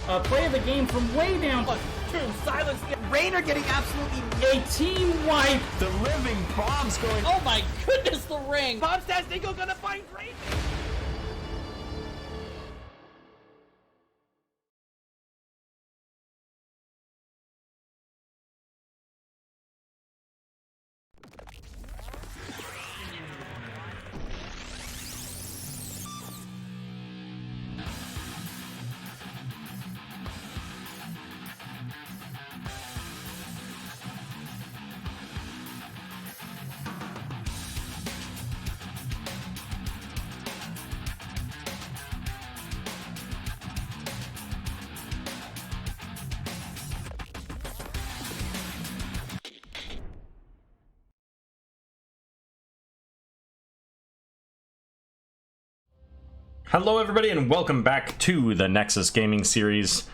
play of the game from way down. True, silence. Rainer getting absolutely A team wipe. The living bombs going. Oh my goodness, the ring. Bob says Nico gonna find Rainer. Hello everybody and welcome back to the Nexus Gaming Series.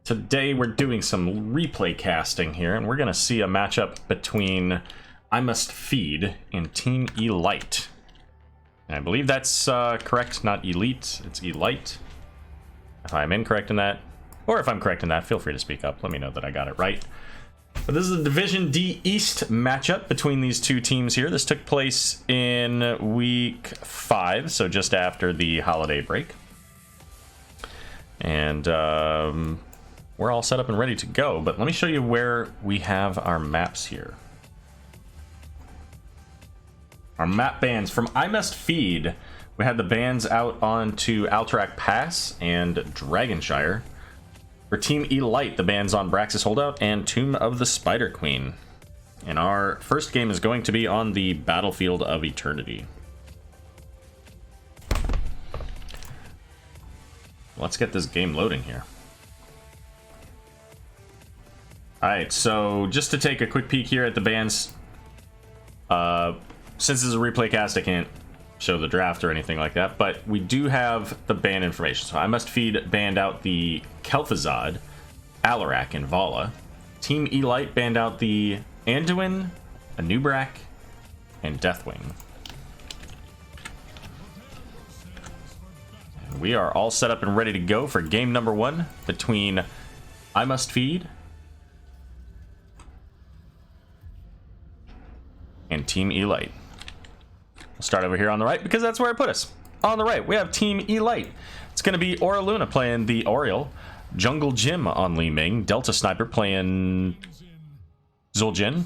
Today we're doing some replay casting here and we're going to see a matchup between I Must Feed and Team E-Lite. And I believe that's correct, not Elite, it's E-Lite. If I'm incorrect in that, or if I'm correct in that, feel free to speak up, let me know that I got it right. But this is a Division D East matchup between these two teams here. This took place in week 5, so just after the holiday break. And we're all set up and ready to go, but let me show you where we have our maps here. Our map bans from I Must Feed. We had the bans out onto Alterac Pass and Dragonshire. For Team E-Lite, the bans on Braxis Holdout and Tomb of the Spider Queen. And our first game is going to be on the Battlefield of Eternity. Let's get this game loading here. Alright, so just to take a quick peek here at the bans. Since this is a replay cast, I can't show the draft or anything like that, but we do have the ban information. So I Must Feed banned out the Kel'Thuzad, Alarak, and Vala. Team E-Lite banned out the Anduin, Anub'arak, and Deathwing. And we are all set up and ready to go for game number 1 between I Must Feed and Team E-Lite. We'll start over here on the right because that's where I put us. On the right, we have Team E-Lite. It's going to be Aura Luna playing the Oriole, Jungle Jim on Li Ming, Delta Sniper playing Zul'jin.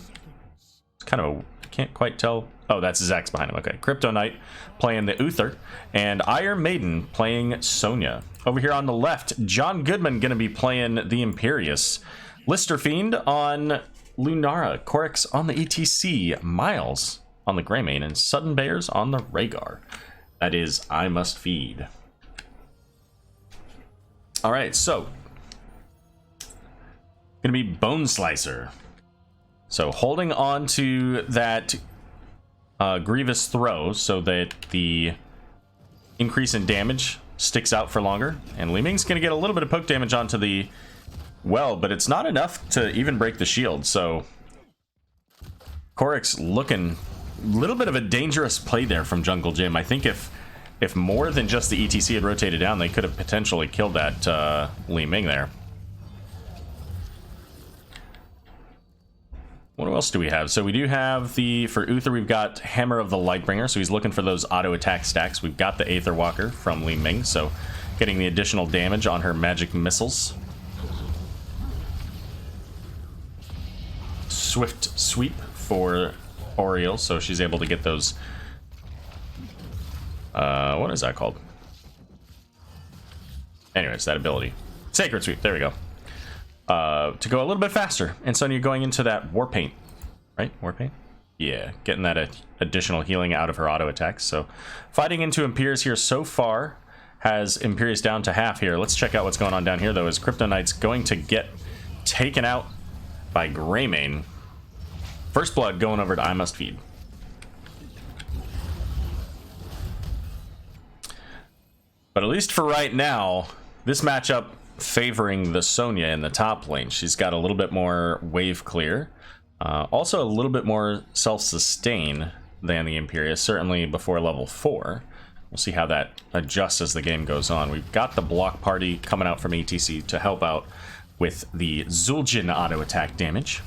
It's kind of a, can't quite tell. Oh, that's Zax behind him. Okay, Crypto Knight playing the Uther, and Iron Maiden playing Sonya. Over here on the left, John Goodman going to be playing the Imperius, Lister Fiend on Lunara, Corix on the ETC, Miles on the Greymane, and Sudden Bears on the Rhaegar. That is I Must Feed. Alright, so gonna be Bone Slicer. So holding on to that Grievous Throw so that the increase in damage sticks out for longer. And Li Ming's gonna get a little bit of poke damage onto the well, but it's not enough to even break the shield. So Corix looking a little bit of a dangerous play there from Jungle Jim. I think if more than just the ETC had rotated down, they could have potentially killed that Li Ming there. What else do we have? So we do have for Uther, we've got Hammer of the Lightbringer, so he's looking for those auto attack stacks. We've got the Aether Walker from Li Ming, so getting the additional damage on her magic missiles. Swift Sweep for Oriole, so she's able to get those what is that called? Anyways, that ability. Sacred Sweep, there we go. To go a little bit faster. And so you're going into that War Paint, right? War Paint? Yeah, getting that additional healing out of her auto attacks. So fighting into Imperius here so far has Imperius down to half here. Let's check out what's going on down here though, as Crypto Knight's going to get taken out by Greymane. First Blood going over to I Must Feed. But at least for right now, this matchup favoring the Sonya in the top lane. She's got a little bit more wave clear. Also a little bit more self-sustain than the Imperius, certainly before level 4. We'll see how that adjusts as the game goes on. We've got the block party coming out from ETC to help out with the Zul'jin auto attack damage.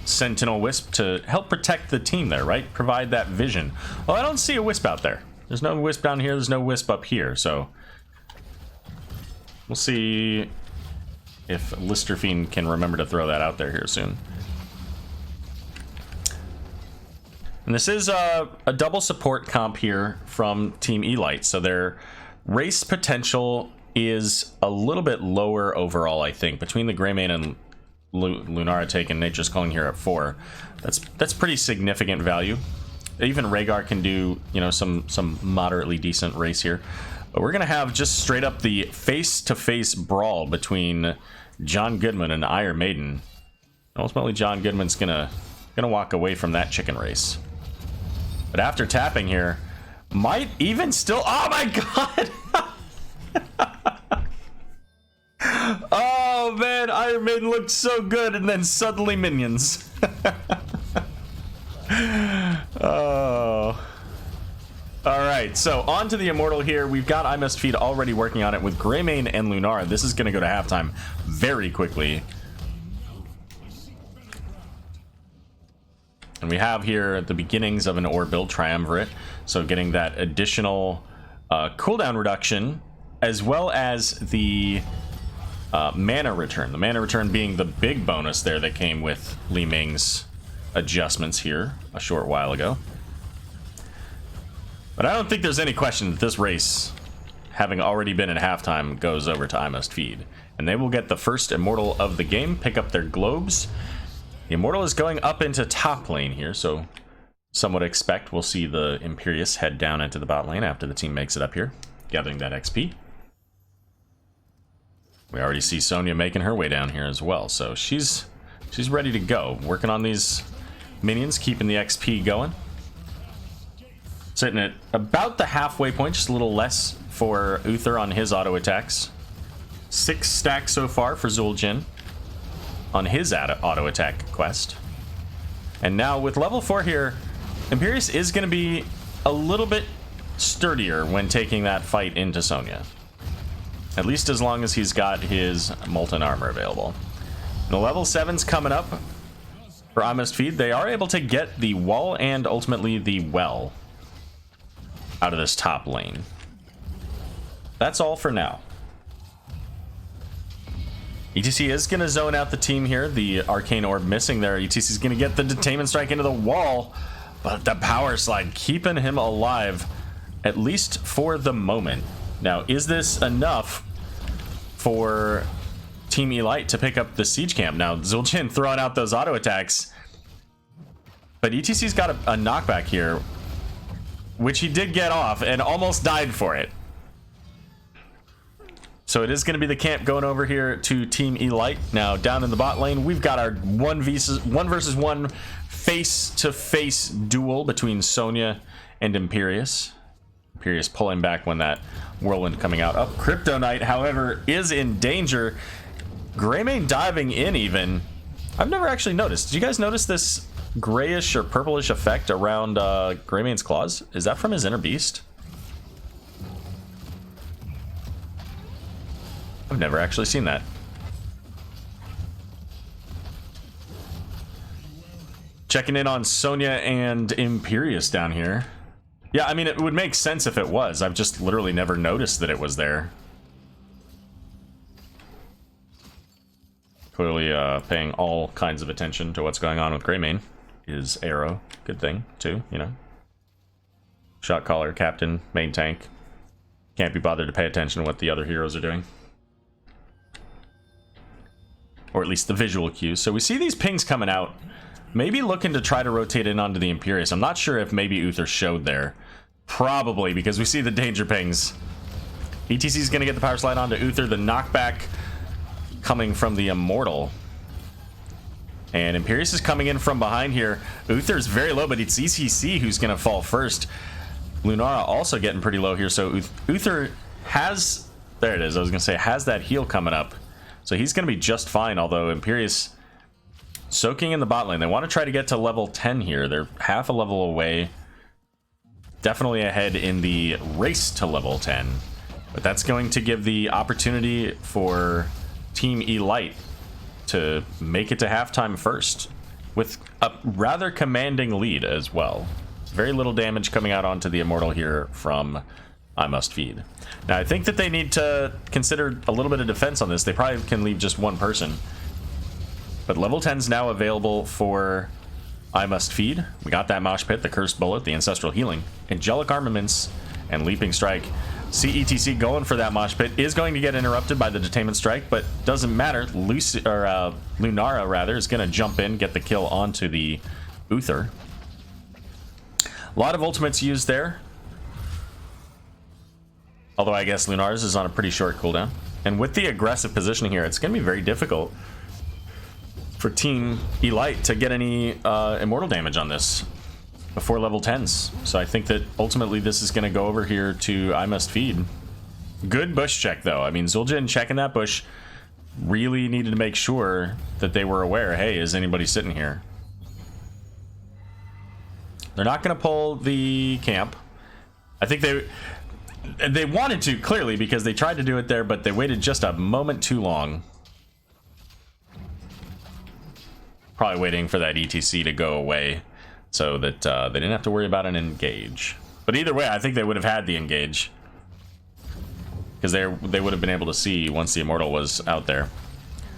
Sentinel Wisp to help protect the team there, right? Provide that vision. Well, I don't see a Wisp out there. There's no Wisp down here, there's no Wisp up here, so we'll see if Listerfiend can remember to throw that out there here soon. And this is a double support comp here from Team E-Lite, so their race potential is a little bit lower overall, I think, between the Greymane and Lunara taking Nature's Calling here at 4. That's pretty significant value. Even Rhaegar can do, you know, some moderately decent race here. But we're gonna have just straight up the face-to-face brawl between John Goodman and Iron Maiden. Ultimately, John Goodman's gonna walk away from that chicken race. But after tapping here, might even still... Oh my god! Oh man, Iron Maiden looked so good, and then suddenly minions. Oh. Alright, so on to the Immortal here. We've got I Must Feed already working on it with Greymane and Lunara. This is going to go to halftime very quickly. And we have here the beginnings of an Ore build triumvirate. So getting that additional cooldown reduction, as well as the mana return. The mana return being the big bonus there that came with Li Ming's adjustments here a short while ago. But I don't think there's any question that this race, having already been at halftime, goes over to I Must Feed. And they will get the first Immortal of the game, pick up their globes. The Immortal is going up into top lane here, so some would expect we'll see the Imperius head down into the bot lane after the team makes it up here, gathering that XP. We already see Sonya making her way down here as well, so she's ready to go. Working on these minions, keeping the XP going. Sitting at about the halfway point, just a little less for Uther on his auto attacks. 6 stacks so far for Zul'jin on his auto attack quest. And now with level 4 here, Imperius is going to be a little bit sturdier when taking that fight into Sonya. At least as long as he's got his Molten Armor available. The level 7's coming up for I Must Feed. They are able to get the wall and ultimately the well out of this top lane. That's all for now. ETC is going to zone out the team here. The Arcane Orb missing there. ETC is going to get the Detainment Strike into the wall, but the Power Slide keeping him alive, at least for the moment. Now, is this enough for Team E-Lite to pick up the Siege Camp? Now, Zul'jin throwing out those auto attacks, but ETC's got a knockback here, which he did get off and almost died for it. So it is going to be the camp going over here to Team E-Lite. Now down in the bot lane, we've got our 1 versus 1 face-to-face duel between Sonya and Imperius. Imperius pulling back when that whirlwind coming out. Up, Crypto Knight, however, is in danger. Greymane diving in even. I've never actually noticed. Did you guys notice this grayish or purplish effect around Greymane's claws? Is that from his inner beast? I've never actually seen that. Checking in on Sonya and Imperius down here. Yeah, I mean, it would make sense if it was. I've just literally never noticed that it was there. Clearly paying all kinds of attention to what's going on with Greymane is Aero. Good thing, too, you know. Shot caller, captain, main tank. Can't be bothered to pay attention to what the other heroes are doing. Or at least the visual cues. So we see these pings coming out. Maybe looking to try to rotate in onto the Imperius. I'm not sure if maybe Uther showed there. Probably, because we see the danger pings. ETC is going to get the power slide onto Uther. The knockback coming from the Immortal. And Imperius is coming in from behind here. Uther's very low, but it's ETC who's going to fall first. Lunara also getting pretty low here. So Uther has... There it is. I was going to say, has that heal coming up. So he's going to be just fine, although Imperius soaking in the bot lane. They want to try to get to level 10 here. They're half a level away definitely ahead in the race to level 10. But that's going to give the opportunity for Team E-Lite to make it to halftime first, with a rather commanding lead as well. Very little damage coming out onto the Immortal here from I Must Feed. Now, I think that they need to consider a little bit of defense on this. They probably can leave just one person. But level 10 is now available for I Must Feed. We got that Mosh Pit, the Cursed Bullet, the Ancestral Healing, Angelic Armaments, and Leaping Strike. CETC going for that Mosh Pit is going to get interrupted by the Detainment Strike, but doesn't matter. Lunara, rather, is going to jump in, get the kill onto the Uther. A lot of ultimates used there. Although I guess Lunar's is on a pretty short cooldown. And with the aggressive positioning here, it's going to be very difficult for Team E-Lite to get any immortal damage on this before level 10s. So I think that ultimately this is going to go over here to I Must Feed. Good bush check, though. I mean, Zul'jin checking that bush really needed to make sure that they were aware, hey, is anybody sitting here? They're not going to pull the camp. I think they wanted to, clearly, because they tried to do it there, but they waited just a moment too long. Probably waiting for that ETC to go away so that they didn't have to worry about an engage. But either way, I think they would have had the engage, because they would have been able to see once the Immortal was out there.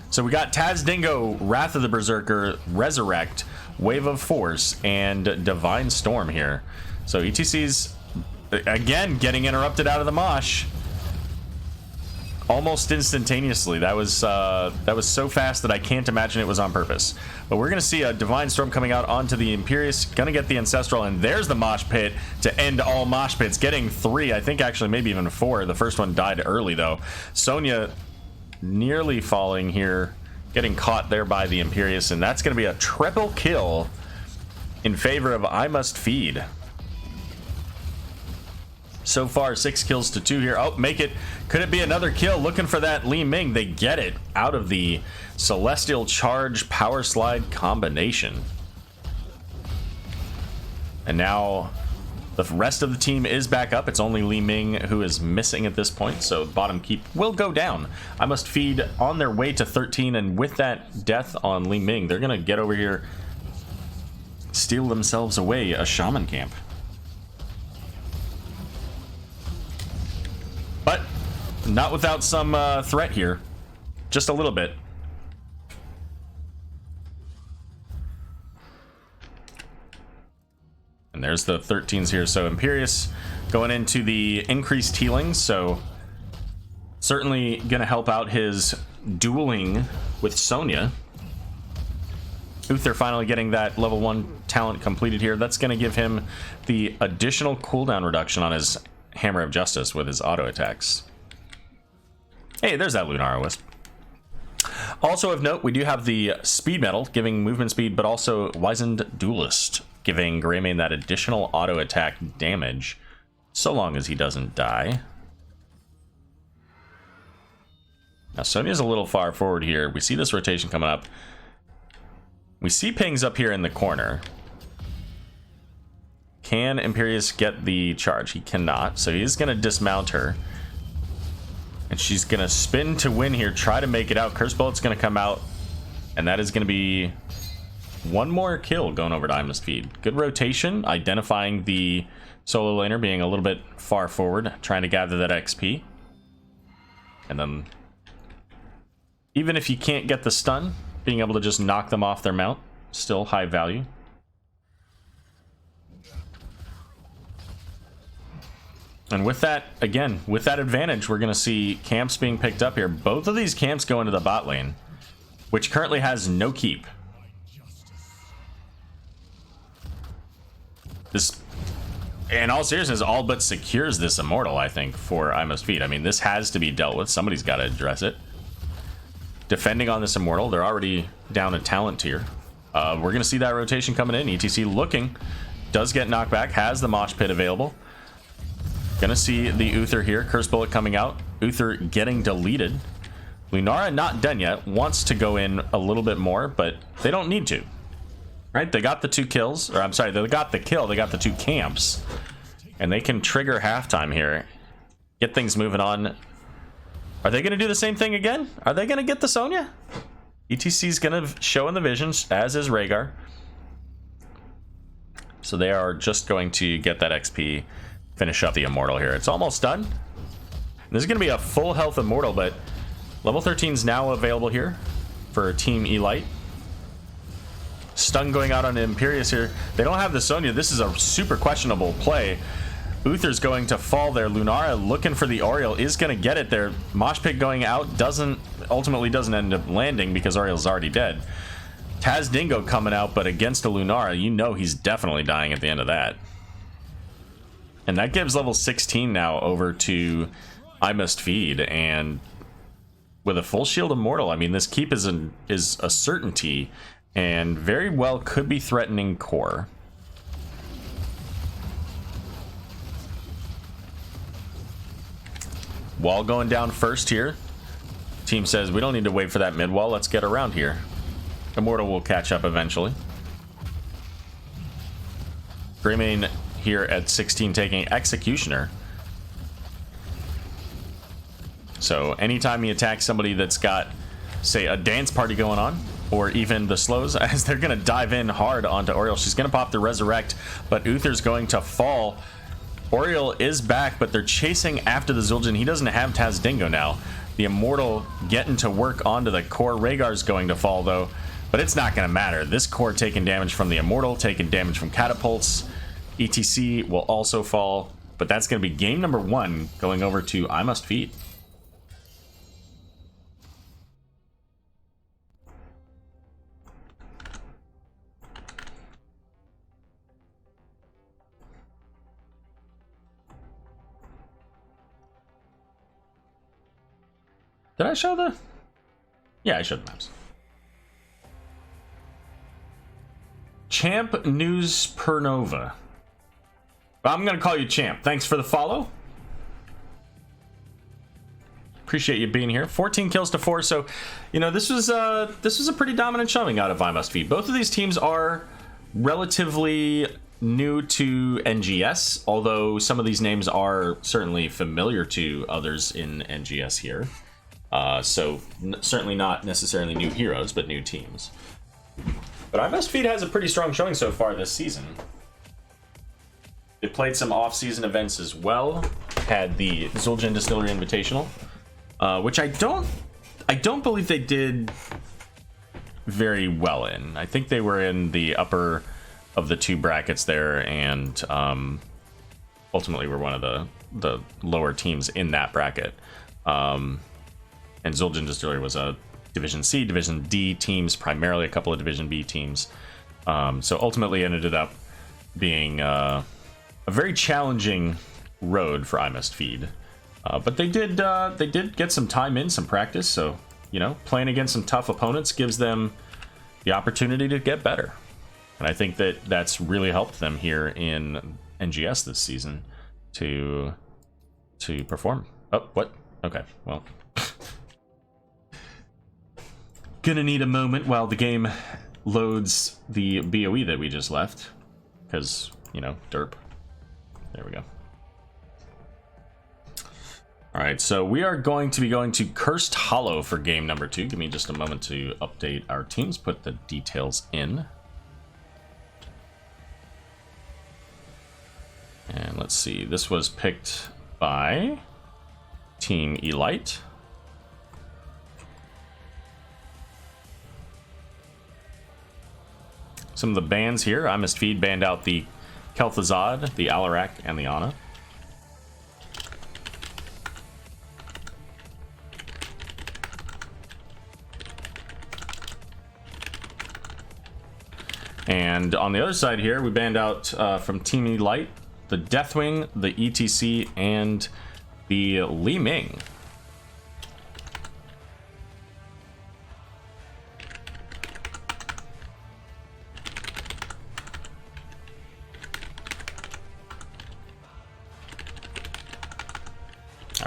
So we got Taz Dingo, Wrath of the Berserker, Resurrect, Wave of Force, and Divine Storm here. So ETC's again getting interrupted out of the mosh almost instantaneously. That was so fast that I can't imagine it was on purpose. But we're gonna see a Divine Storm coming out onto the Imperious, gonna get the Ancestral, and there's the mosh pit to end all mosh pits, getting 3, I think actually maybe even 4. The first one died early though. Sonya nearly falling here, getting caught there by the Imperious, and that's gonna be a triple kill in favor of I Must Feed. So far, 6 kills to 2 here. Oh, make it. Could it be another kill? Looking for that Li Ming. They get it out of the Celestial Charge Power Slide combination. And now the rest of the team is back up. It's only Li Ming who is missing at this point, so bottom keep will go down. I Must Feed on their way to 13, and with that death on Li Ming, they're going to get over here, steal themselves away a Shaman camp. But not without some threat here. Just a little bit. And there's the 13s here. So Imperious going into the increased healing. So certainly going to help out his dueling with Sonya. Uther finally getting that level 1 talent completed here. That's going to give him the additional cooldown reduction on his Hammer of Justice with his auto attacks. Hey, there's that Lunara Wisp. Also of note, we do have the Speed Medal giving movement speed, but also Wizened Duelist giving Greymane that additional auto attack damage, so long as he doesn't die. Now Sonya's a little far forward here. We see this rotation coming up. We see pings up here in the corner. Can Imperious get the charge? He cannot, so he's going to dismount her. And she's going to spin to win here, try to make it out. Curse Bullet's going to come out, and that is going to be one more kill going over to I Must Feed. Good rotation, identifying the solo laner being a little bit far forward, trying to gather that XP. And then, even if you can't get the stun, being able to just knock them off their mount, still high value. And with that, again, with that advantage, we're going to see camps being picked up here. Both of these camps go into the bot lane, which currently has no keep. This, in all seriousness, all but secures this Immortal, I think, for I Must Feed. I mean, this has to be dealt with. Somebody's got to address it. Defending on this Immortal, they're already down a talent tier. We're going to see that rotation coming in. ETC looking, does get knocked back, has the Mosh Pit available. Gonna see the Uther here. Curse Bullet coming out. Uther getting deleted. Lunara not done yet. Wants to go in a little bit more, but they don't need to. Right? They got the 2 kills. Or I'm sorry, they got the kill. They got the 2 camps. and they can trigger halftime here. Get things moving on. Are they going to do the same thing again? Are they going to get the Sonya? ETC's going to show in the visions, as is Rhaegar. So they are just going to get that XP, finish up the Immortal here. It's almost done. This is going to be a full health Immortal, but level 13 is now available here for Team E-Lite. Stun going out on Imperius here. They don't have the Sonya. This is a super questionable play. Uther's going to fall there. Lunara looking for the Oriole, is going to get it there. Mosh Pit going out ultimately doesn't end up landing because Oriole's already dead. Taz Dingo coming out, but against a Lunara, you know he's definitely dying at the end of that. And that gives level 16 now over to I Must Feed, and with a full shield Immortal, I mean, this keep is a certainty, and very well could be threatening core. Wall going down first here. Team says we don't need to wait for that mid wall. Let's get around here. Immortal will catch up eventually. Greymane here at 16 taking Executioner. So anytime he attacks somebody that's got, say, a dance party going on, or even the slows, as they're going to dive in hard onto Oriole. She's going to pop the Resurrect, but Uther's going to fall. Oriole is back, but they're chasing after the Zul'jin. He doesn't have Taz Dingo now. The Immortal getting to work onto the core. Rhaegar's going to fall, though, but it's not going to matter. This core taking damage from the Immortal, taking damage from catapults. ETC will also fall, but that's going to be game number 1 going over to I Must Feed. Did I show the... Yeah, I showed the maps. Champ News Pernova. I'm going to call you Champ. Thanks for the follow. Appreciate you being here. 14 kills to 4. So, you know, this was a pretty dominant shoving out of I Must Feed. Both of these teams are relatively new to NGS, although some of these names are certainly familiar to others in NGS here. So certainly not necessarily new heroes, but new teams. But I Must Feed has a pretty strong showing so far this season. They played some off-season events as well. Had the Zul'jin Distillery Invitational, which I don't believe they did very well in. I think they were in the upper of the 2 brackets there, and ultimately were one of the lower teams in that bracket. And Zul'jin Distillery was a Division C, Division D teams, primarily a couple of Division B teams. So ultimately ended up being a very challenging road for I Must Feed. But they did get some time in, some practice. So, you know, playing against some tough opponents gives them the opportunity to get better. And I think that that's really helped them here in NGS this season to perform. Oh, what? Okay, well. Gonna need a moment while the game loads the BOE that we just left, because, you know, derp. There we go. All right, so we are going to be going to Cursed Hollow for game number 2. Give me just a moment to update our teams, put the details in. And let's see, this was picked by Team E-Lite. Some of the bans here. I Must Feed banned out the Kel'Thuzad, the Alarak, and the Ana. And on the other side here, we banned out from Team E-Lite the Deathwing, the ETC, and the Li Ming.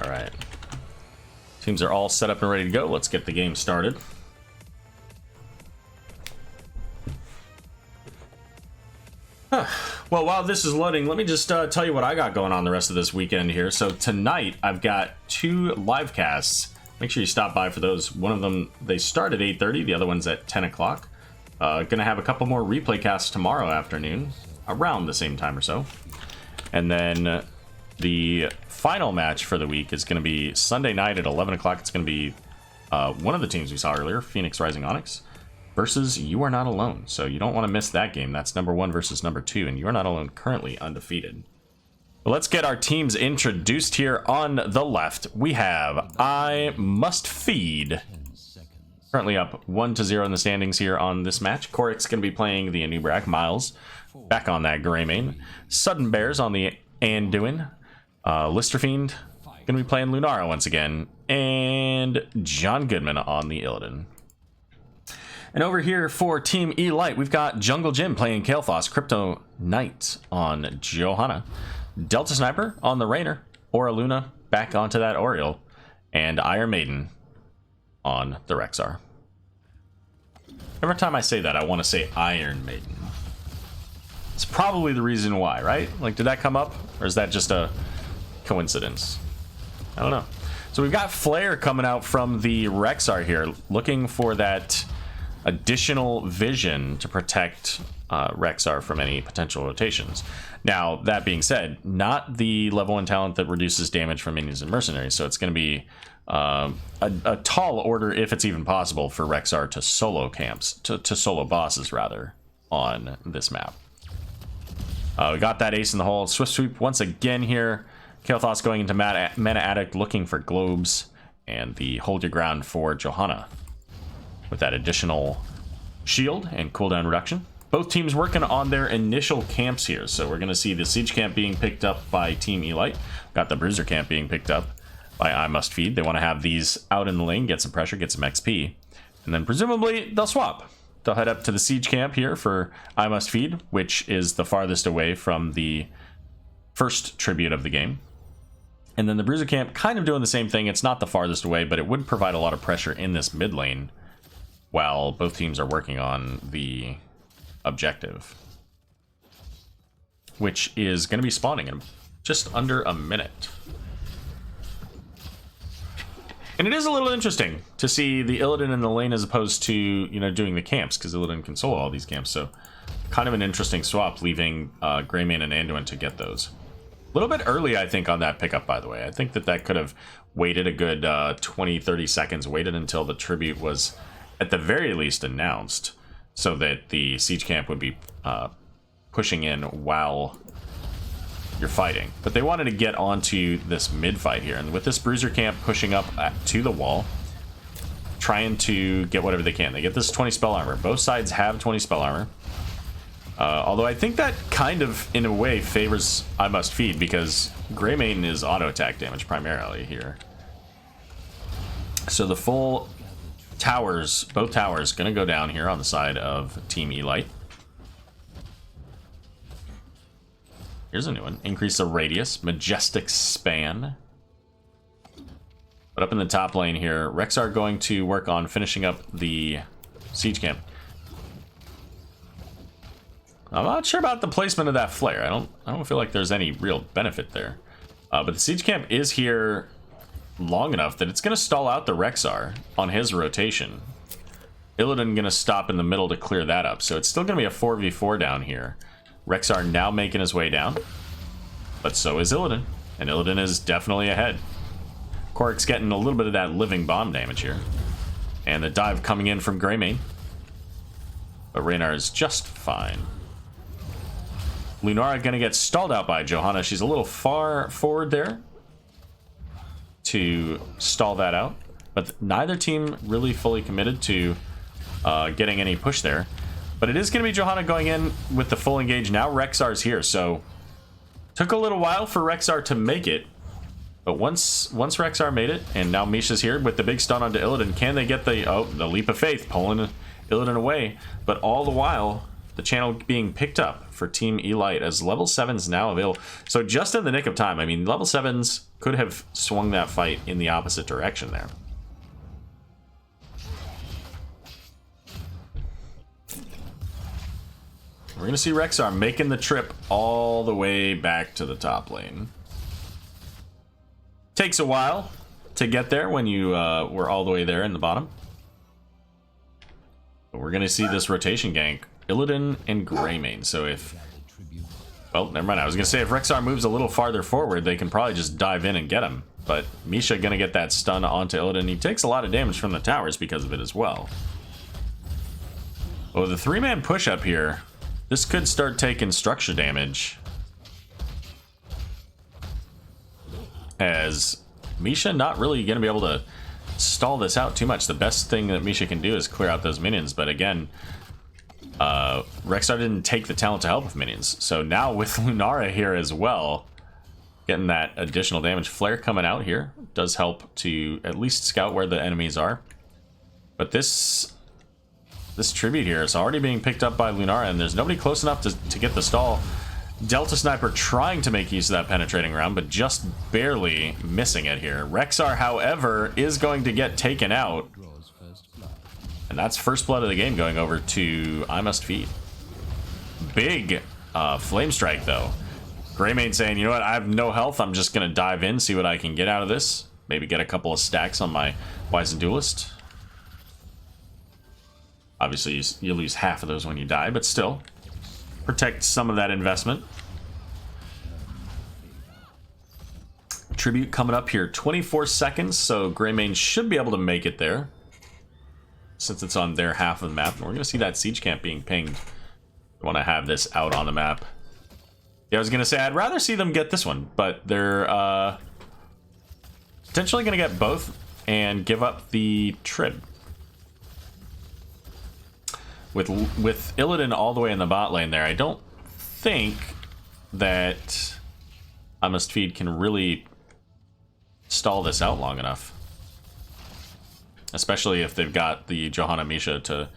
All right. Teams are all set up and ready to go. Let's get the game started. Well, while this is loading, let me just tell you what I got going on the rest of this weekend here. So tonight, I've got 2 live casts. Make sure you stop by for those. One of them, they start at 8:30. The other one's at 10 o'clock. Gonna have a couple more replay casts tomorrow afternoon, around the same time or so. And then the final match for the week is gonna be Sunday night at 11 o'clock. It's gonna be one of the teams we saw earlier, Phoenix Rising Onyx, versus You Are Not Alone. So you don't want to miss that game. That's number 1 versus number 2, and You Are Not Alone currently undefeated. But let's get our teams introduced here. On the left, we have I Must Feed. Currently up 1-0 in the standings here on this match. Korik's going to be playing the Anubrak. Miles back on that Greymane. Sudden Bears on the Anduin. Listerfiend going to be playing Lunara once again. And John Goodman on the Illidan. And over here for Team E-Lite, we've got Jungle Jim playing Kael'thas, Crypto Knight on Johanna, Delta Sniper on the Rainer, Aura Luna back onto that Oriole, and Iron Maiden on the Rexar. Every time I say that, I want to say Iron Maiden. It's probably the reason why, right? Like, did that come up? Or is that just a coincidence? I don't know. So we've got Flare coming out from the Rexar here, looking for that additional vision to protect Rexar from any potential rotations. Now, that being said, not the level 1 talent that reduces damage from minions and mercenaries, so it's going to be a tall order, if it's even possible, for Rexar to solo camps, to solo bosses, rather, on this map. We got that ace in the hole. Swift Sweep once again here. Kael'thas going into Mana Addict, looking for globes, and the Hold Your Ground for Johanna, with that additional shield and cooldown reduction. Both teams working on their initial camps here. So we're going to see the Siege camp being picked up by Team E-Lite. Got the Bruiser camp being picked up by I Must Feed. They want to have these out in the lane, get some pressure, get some XP. And then presumably they'll swap. They'll head up to the Siege camp here for I Must Feed, which is the farthest away from the first tribute of the game. And then the Bruiser camp kind of doing the same thing. It's not the farthest away, but it would provide a lot of pressure in this mid lane while both teams are working on the objective, which is going to be spawning in just under a minute. And it is a little interesting to see the Illidan in the lane as opposed to, you know, doing the camps, because Illidan can solo all these camps. So kind of an interesting swap, leaving Greymane and Anduin to get those. A little bit early, I think, on that pickup, by the way. I think that could have waited a good 20-30 seconds, waited until the tribute was at the very least announced, so that the Siege camp would be pushing in while you're fighting. But they wanted to get onto this mid fight here, and with this Bruiser camp pushing up to the wall, trying to get whatever they can. They get this 20 spell armor. Both sides have 20 spell armor. Although I think that kind of, in a way, favors I Must Feed, because Greymane is auto attack damage primarily here. So the full towers, both towers, gonna go down here on the side of Team E-Lite. Here's a new one. Increase the radius, majestic span. But up in the top lane here, Rexar going to work on finishing up the Siege camp. I'm not sure about the placement of that flare. I don't feel like there's any real benefit there. But the Siege camp is here long enough that it's going to stall out the Rexar on his rotation. Illidan going to stop in the middle to clear that up. So it's still going to be a 4v4 down here. Rexar now making his way down. But so is Illidan. And Illidan is definitely ahead. Korik's getting a little bit of that living bomb damage here. And the dive coming in from Greymane. But Raynar is just fine. Lunara going to get stalled out by Johanna. She's a little far forward there to stall that out. But neither team really fully committed to getting any push there. But it is going to be Johanna going in with the full engage. Now Rexar's here, so took a little while for Rexar to make it. But once Rexar made it, and now Misha's here with the big stun onto Illidan, can they get the leap of faith, pulling Illidan away? But all the while, the channel being picked up for Team E-Lite as level 7's now available. So just in the nick of time. I mean, level 7's could have swung that fight in the opposite direction there. We're going to see Rexar making the trip all the way back to the top lane. Takes a while to get there when you were all the way there in the bottom. But we're going to see this rotation gank. Illidan and Greymane. So if... Well, never mind. I was going to say if Rexar moves a little farther forward, they can probably just dive in and get him. But Misha going to get that stun onto Illidan. He takes a lot of damage from the towers because of it as well. Oh, the 3-man push up here. This could start taking structure damage. As Misha not really going to be able to stall this out too much. The best thing that Misha can do is clear out those minions. But again, Rexar didn't take the talent to help with minions. So now with Lunara here as well, getting that additional damage. Flare coming out here does help to at least scout where the enemies are. But this tribute here is already being picked up by Lunara, and there's nobody close enough to get the stall. Delta Sniper trying to make use of that penetrating round, but just barely missing it here. Rexar, however, is going to get taken out. And that's first blood of the game going over to I Must Feed. Big flame strike, though. Greymane saying, you know what, I have no health. I'm just going to dive in, see what I can get out of this. Maybe get a couple of stacks on my Wizened Duelist. Obviously, you lose half of those when you die, but still. Protect some of that investment. Tribute coming up here. 24 seconds, so Greymane should be able to make it there. Since it's on their half of the map. And we're going to see that siege camp being pinged. I want to have this out on the map. Yeah, I was going to say, I'd rather see them get this one. But they're potentially going to get both and give up the trib. With Illidan all the way in the bot lane there, I don't think that I Must Feed can really stall this out long enough. Especially if they've got the Johanna Misha to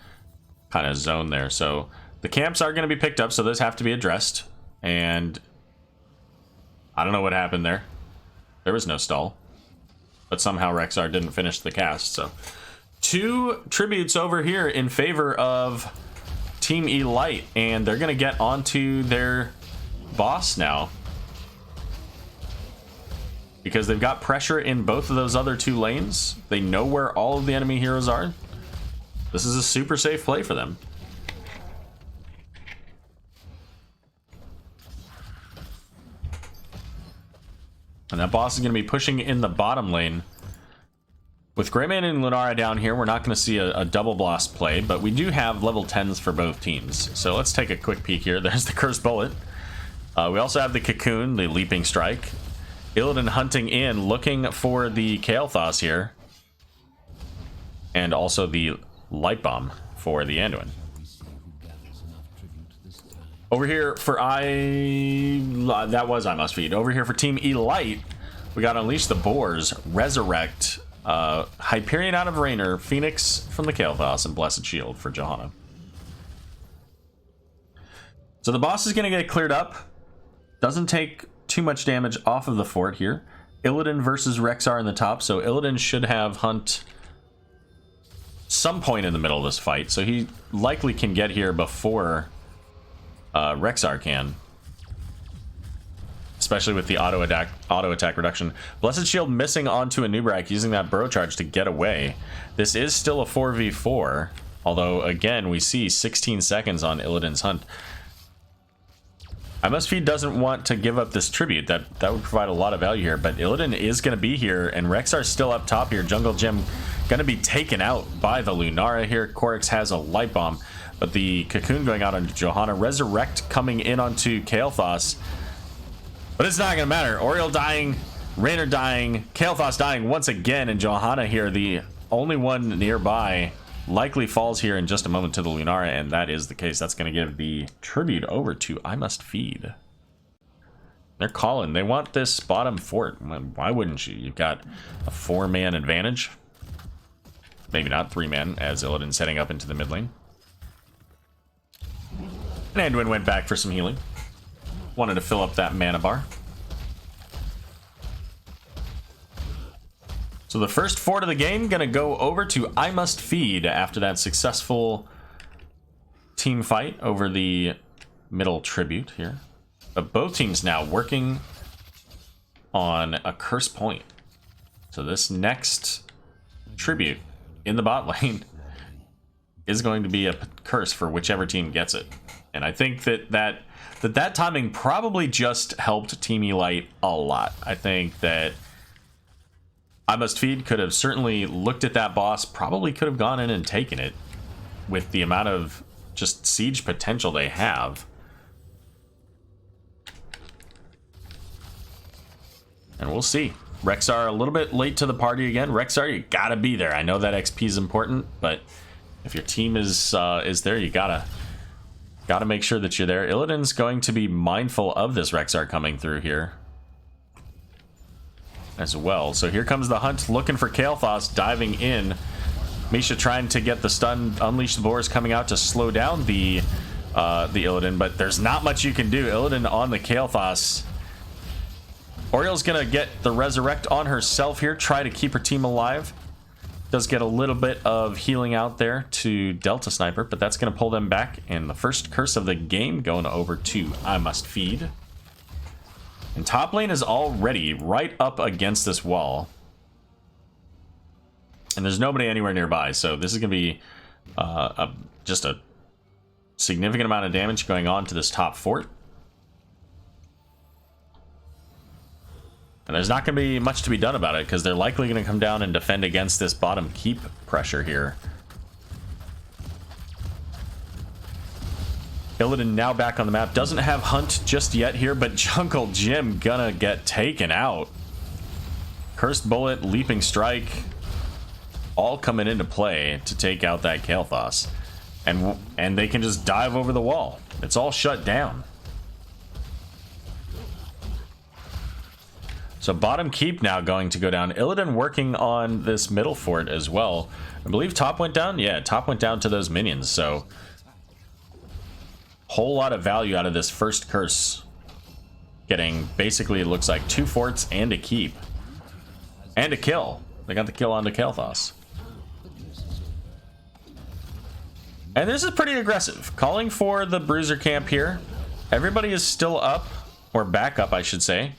kind of zone there. So the camps are going to be picked up, so those have to be addressed. And I don't know what happened there. There was no stall. But somehow Rexar didn't finish the cast, so... 2 tributes over here in favor of Team E-Lite, and they're going to get onto their boss now. Because they've got pressure in both of those other 2 lanes. They know where all of the enemy heroes are. This is a super safe play for them. And that boss is going to be pushing in the bottom lane. With Greymane and Lunara down here, we're not going to see a double blast play, but we do have level 10s for both teams. So let's take a quick peek here. There's the Cursed Bullet. We also have the Cocoon, the Leaping Strike. Illidan hunting in, looking for the Kael'thas here. And also the Light Bomb for the Anduin. Over here for that was I Must Feed. Over here for Team E-Lite, we got Unleash the Boars, Resurrect, Hyperion out of Raynor, Phoenix from the Kael'thas, and Blessed Shield for Johanna. So the boss is going to get cleared up. Doesn't take too much damage off of the fort here. Illidan versus Rexar in the top, so Illidan should have Hunt some point in the middle of this fight, so he likely can get here before Rexar can. Especially with the auto attack reduction. Blessed Shield missing onto a Nubrak, using that Burrow Charge to get away. This is still a 4v4, although again we see 16 seconds on Illidan's Hunt. I Must Feed doesn't want to give up this tribute. That would provide a lot of value here, but Illidan is going to be here, and Rexar's still up top here. Jungle Gym going to be taken out by the Lunara here. Korix has a Light Bomb, but the Cocoon going out onto Johanna. Resurrect coming in onto Kael'thas. But it's not going to matter. Oriel dying, Raynor dying, Kael'thas dying once again, and Johanna here, the only one nearby, likely falls here in just a moment to the Lunara, and that is the case. That's going to give the tribute over to I Must Feed. They're calling. They want this bottom fort. Why wouldn't you? You've got a 4-man advantage. Maybe not 3-man, as Illidan's heading up into the mid lane. And Anduin went back for some healing. Wanted to fill up that mana bar. So the first fort of the game gonna go over to I Must Feed after that successful team fight over the middle tribute here. But both teams now working on a curse point. So this next tribute in the bot lane is going to be a curse for whichever team gets it. And I think that timing probably just helped Team E-Lite a lot. I think that I Must Feed could have certainly looked at that boss, probably could have gone in and taken it with the amount of just siege potential they have. And we'll see. Rexar a little bit late to the party again. Rexar, you gotta be there. I know that XP is important, but if your team is there, you gotta make sure that you're there. Illidan's going to be mindful of this Rexar coming through here as well. So here comes the hunt, looking for Kael'thas, diving in. Misha trying to get the stun. Unleash the Boars coming out to slow down the Illidan, but there's not much you can do. Illidan on the Kael'thas. Oriel's gonna get the resurrect on herself here, try to keep her team alive. Does get a little bit of healing out there to Delta Sniper, but that's gonna pull them back. And the first curse of the game going over to I Must Feed. And top lane is already right up against this wall. And there's nobody anywhere nearby, so this is gonna be just a significant amount of damage going on to this top fort. And there's not going to be much to be done about it, because they're likely going to come down and defend against this bottom keep pressure here. Illidan now back on the map. Doesn't have Hunt just yet here, but Jungle Jim gonna get taken out. Cursed Bullet, Leaping Strike, all coming into play to take out that Kael'thas. And they can just dive over the wall. It's all shut down. So bottom keep now going to go down. Illidan working on this middle fort as well. I believe top went down. Yeah, top went down to those minions. So whole lot of value out of this first curse. Getting basically, it looks like 2 forts and a keep. And a kill. They got the kill onto Kael'thas. And this is pretty aggressive. Calling for the bruiser camp here. Everybody is still up, or back up I should say,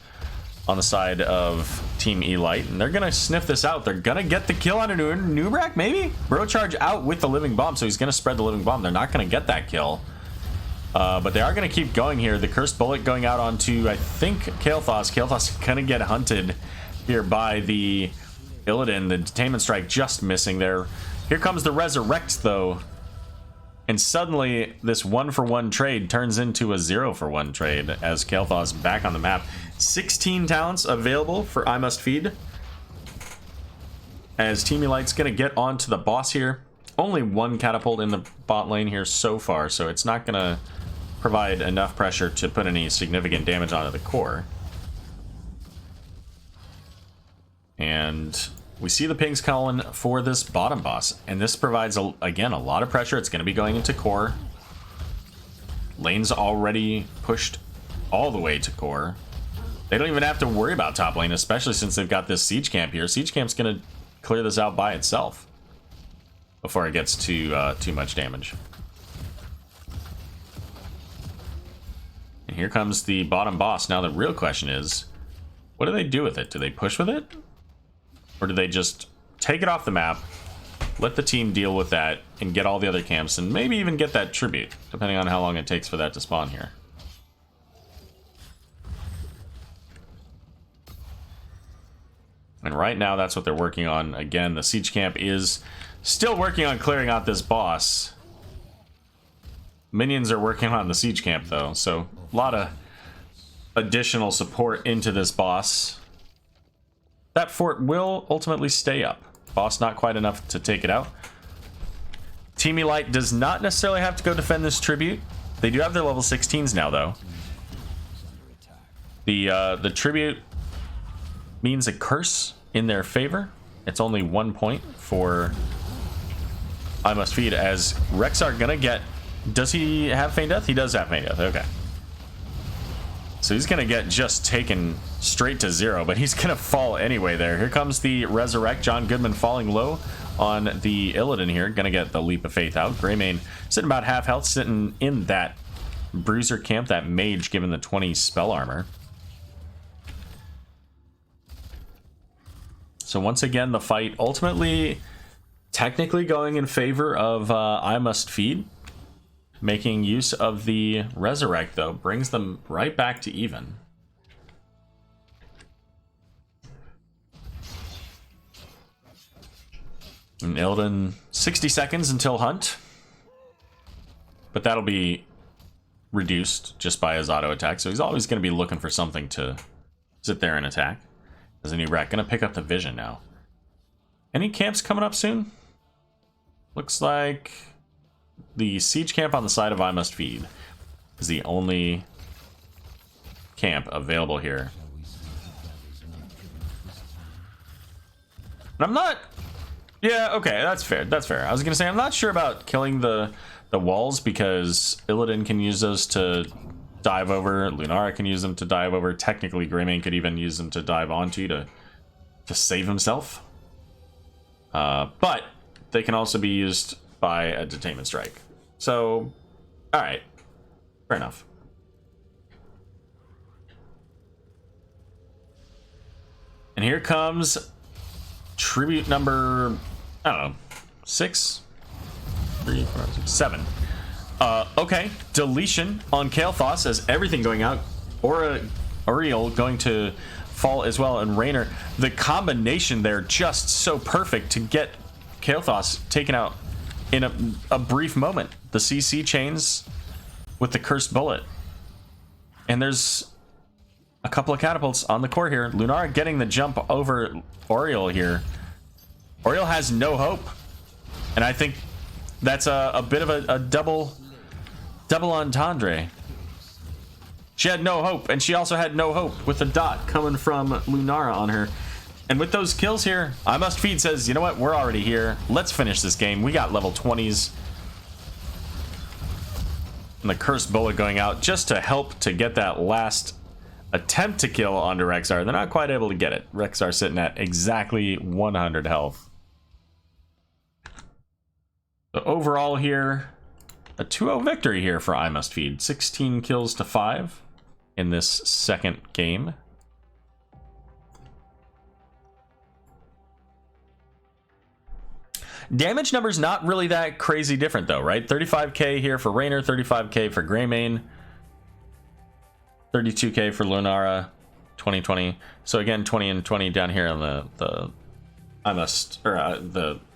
on the side of Team E-Lite, and they're gonna sniff this out. They're gonna get the kill on a Nubrak, maybe? Bro charge out with the living bomb, so he's gonna spread the living bomb. They're not gonna get that kill, but they are gonna keep going here. The cursed bullet going out onto, I think, Kael'thas. Kael'thas gonna get hunted here by the Illidan. The detainment strike just missing there. Here comes the resurrect though, and suddenly this 1-for-1 trade turns into a 0-for-1 trade as Kael'thas back on the map. 16 talents available for I Must Feed, as Team E-Lite's gonna get onto the boss here. Only 1 catapult in the bot lane here so far, so it's not gonna provide enough pressure to put any significant damage onto the core. And we see the pings calling for this bottom boss, and this provides again a lot of pressure. It's gonna be going into core. Lane's already pushed all the way to core. They don't even have to worry about top lane, especially since they've got this siege camp here. Siege camp's gonna clear this out by itself before it gets to too much damage. And here comes the bottom boss. Now the real question is, what do they do with it? Do they push with it? Or do they just take it off the map, let the team deal with that, and get all the other camps, and maybe even get that tribute, depending on how long it takes for that to spawn here? And right now, that's what they're working on. Again, the siege camp is still working on clearing out this boss. Minions are working on the siege camp, though, so a lot of additional support into this boss. That fort will ultimately stay up. Boss not quite enough to take it out. Team E-Lite does not necessarily have to go defend this tribute. They do have their level 16s now, though. The tribute means a curse in their favor. It's only 1 point for I Must Feed, as Rexar gonna get... Does he have Feign Death? He does have Feign Death, okay. So he's gonna get just taken straight to 0, but he's gonna fall anyway there. Here comes the resurrect. John Goodman falling low on the Illidan here. Gonna get the leap of faith out. Greymane sitting about half health, sitting in that Bruiser camp that mage given the 20 spell armor. So once again, the fight ultimately technically going in favor of I Must Feed. Making use of the Resurrect, though, brings them right back to even. And Illidan, 60 seconds until Hunt. But that'll be reduced just by his auto attack, so he's always going to be looking for something to sit there and attack. As a new wreck, going to pick up the Vision now. Any camps coming up soon? Looks like the siege camp on the side of I Must Feed is the only camp available here. And I'm not... Yeah, okay, that's fair. That's fair. I was gonna say I'm not sure about killing the walls because Illidan can use those to dive over. Lunara can use them to dive over. Technically, Greymane could even use them to dive onto to save himself. But they can also be used by a Detainment Strike. So, all right, fair enough. And here comes tribute number, I don't know, 6, 3, 4, 6, 7. Okay, deletion on Kael'thas as everything going out. Auriel going to fall as well, and Raynor. The combination there just so perfect to get Kael'thas taken out in a brief moment. The CC chains with the Cursed Bullet. And there's a couple of catapults on the core here. Lunara getting the jump over Auriel here. Auriel has no hope. And I think that's a bit of a double entendre. She had no hope, and she also had no hope with the dot coming from Lunara on her. And with those kills here, I Must Feed says, you know what, we're already here. Let's finish this game. We got level 20s. And the Cursed Bullet going out just to help to get that last attempt to kill onto Rexxar. They're not quite able to get it. Rexxar sitting at exactly 100 health. So overall here, a 2-0 victory here for I Must Feed. 16 kills to 5 in this second game. Damage numbers not really that crazy different though, right? 35k here for Raynor, 35k for Greymane, 32k for Lunara, 2020. So again, 20 and 20 down here on the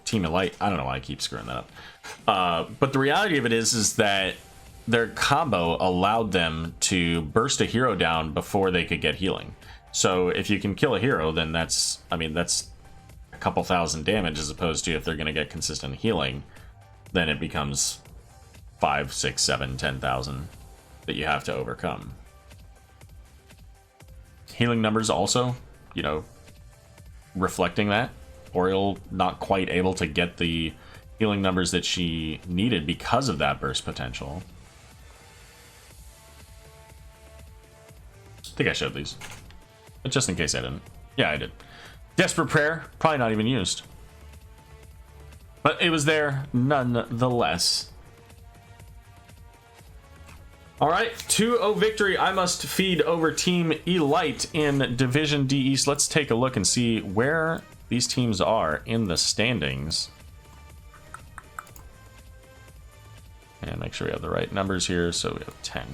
Team E-Lite. I don't know why I keep screwing that up. But the reality of it is that their combo allowed them to burst a hero down before they could get healing. So if you can kill a hero, then that's a couple thousand damage, as opposed to if they're going to get consistent healing, then it becomes 5, 6, 7, 10,000 that you have to overcome. Healing numbers also, you know, reflecting that. Auriel not quite able to get the healing numbers that she needed because of that burst potential. I think I showed these, but just in case I didn't. Yeah, I did. Desperate Prayer, probably not even used, but it was there nonetheless. All right, 2-0 victory. I Must Feed over Team E-Lite in Division D East. Let's take a look and see where these teams are in the standings. And make sure we have the right numbers here. So we have 10.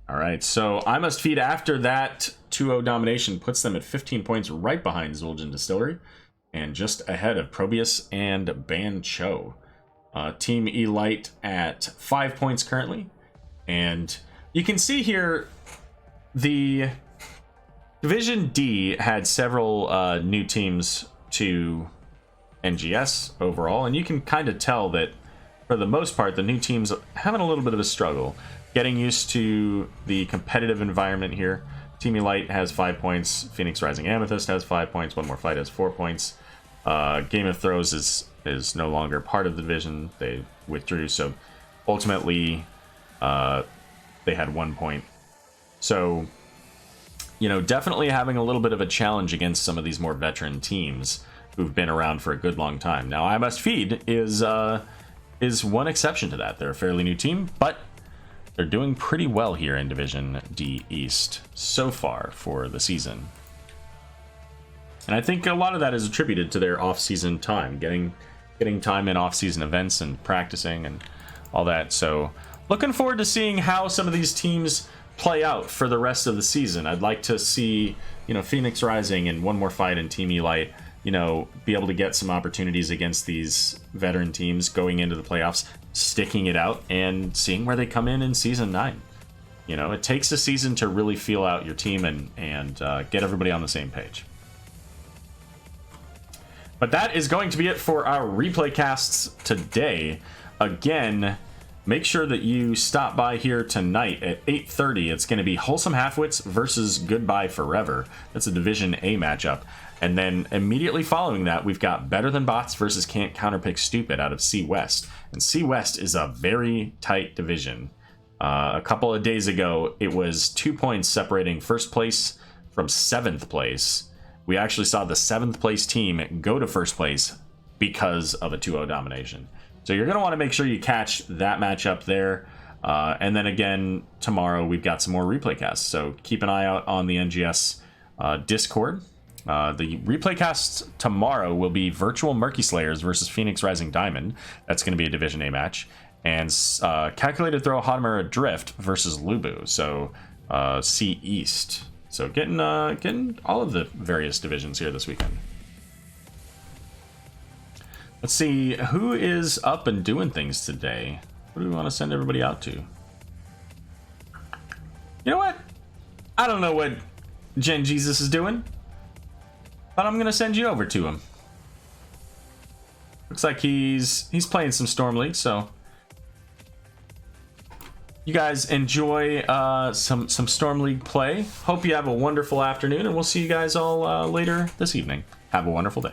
All right, so I Must Feed after that 2-0 domination puts them at 15 points, right behind Zul'jin Distillery and just ahead of Probius and Ban Cho. Team E-Lite at 5 points currently. And you can see here the Division D had several new teams to NGS overall, and you can kind of tell that for the most part the new teams having a little bit of a struggle getting used to the competitive environment here. Team E-Lite has 5 points, Phoenix Rising Amethyst has 5 points, One More Fight has 4 points. Game of Throws is no longer part of the division. They withdrew, so ultimately they had 1 point. So, you know, definitely having a little bit of a challenge against some of these more veteran teams who've been around for a good long time. Now, I Must Feed is is one exception to that. They're a fairly new team, but they're doing pretty well here in Division D East so far for the season. And I think a lot of that is attributed to their off-season time, getting time in off-season events and practicing and all that. So looking forward to seeing how some of these teams play out for the rest of the season. I'd like to see, you know, Phoenix Rising and One More Fight and Team E-Lite, you know, be able to get some opportunities against these veteran teams going into the playoffs, sticking it out and seeing where they come in Season 9. You know, it takes a season to really feel out your team and get everybody on the same page. But that is going to be it for our replay casts today. Again, make sure that you stop by here tonight at 8:30. It's going to be Wholesome Halfwits versus Goodbye Forever. That's a Division A matchup. And then immediately following that, we've got Better Than Bots versus Can't Counterpick Stupid out of C West. And C West is a very tight division. A couple of days ago, it was 2 points separating first place from 7th place. We actually saw the 7th place team go to first place because of a 2-0 domination. So you're going to want to make sure you catch that matchup there. And then again, tomorrow we've got some more replay casts. So keep an eye out on the NGS Discord. The replay cast tomorrow will be Virtual Murky Slayers versus Phoenix Rising Diamond. That's going to be a Division A match. And Calculated Throw Hadamura Drift versus Lubu. So C East. So getting all of the various divisions here this weekend. Let's see who is up and doing things today. What do we want to send everybody out to? You know what? I don't know what Gen Jesus is doing, but I'm gonna send you over to him. Looks like he's playing some Storm League, so you guys enjoy some Storm League play. Hope you have a wonderful afternoon, and we'll see you guys all later this evening. Have a wonderful day.